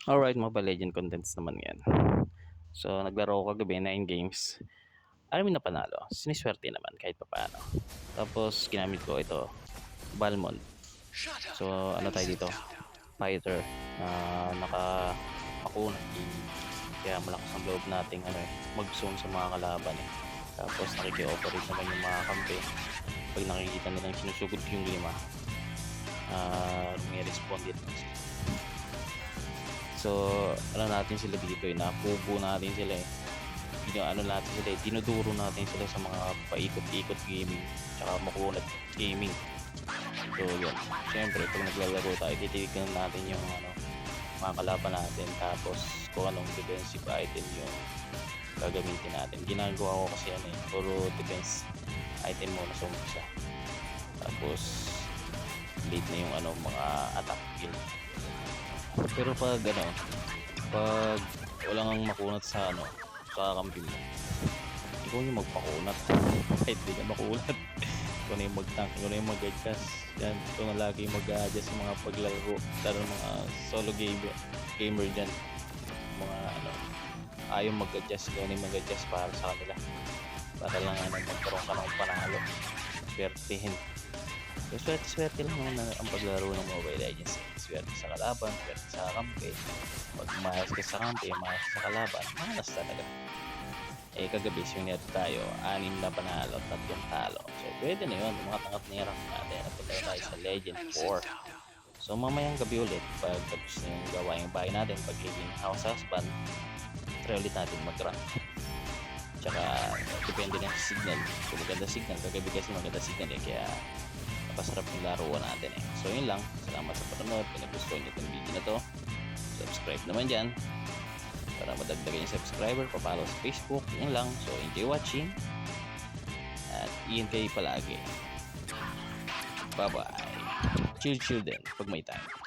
Alright, Mobile Legend contents naman yan. So, naglaro ako kagabi, 9 games. Alam mo na panalo, siniswerte naman kahit papaano. Tapos, ginamit ko ito, Balmond. So, ano tayo dito? Fighter na naka-makunat. Kaya malakas ang loob nating mag-zone sa mga kalaban eh. Tapos, nakiki-operate naman yung mga kampi. Pag nakikita nilang sinusugod yung 5, may respond dito. So, ano natin sila dito eh, napupo natin sila eh. Natin sila eh, dinuduro natin sila sa mga paikot-ikot gaming, tsaka makunat gaming. So, yun. Siyempre, pag naglalaro tayo, tititignan natin yung mga kalaban natin, tapos kung anong defensive item yung gagamitin natin. Ginagawa ko kasi puro defense item muna sa umpisa. Tapos, late na yung mga attack skill. Pero pag pag walang makunat sa kakampi mo, ikaw yung magpakunat kahit di ka makunat. Ikaw na yung mag-tank, ikaw na yung mag-adjust yan. Ikaw na lagi mag-adjust sa mga paglaro, lalo mga solo gamer dyan, mga ayaw mag-adjust, ikaw na yung mag-adjust para sa kanila, para lang magkaroon ka ng panalo, swertihin. So, swerte lang naman ang paglaro ng Mobile Legends. Swerte sa kalaban, swerte sa kampi. Pag umayos ka sa kampi, umayos ka sa kalaban, malas talaga. Kagabi, swinget tayo, 6 na panalo, 3 talo. So, pwede na yun. Mga tangat na yung rank natin. Napunta tayo sa Legend 4. So, mamayang gabi ulit, pag tapos na yung gawain bahay natin, pagiging house husband, try ulit natin mag-rank. Tsaka, depende na sa signal. Kung maganda signal, kagabi kasi maganda signal kaya napasarap yung laruan natin eh. So yun lang, salamat sa panonood. Kung nagustuhan nyo itong video na to, subscribe naman dyan para madagdagan yung subscriber, papalo sa Facebook. Yun lang, so enjoy watching at ingat kayo palagi. Bye bye. Chill din pag may time.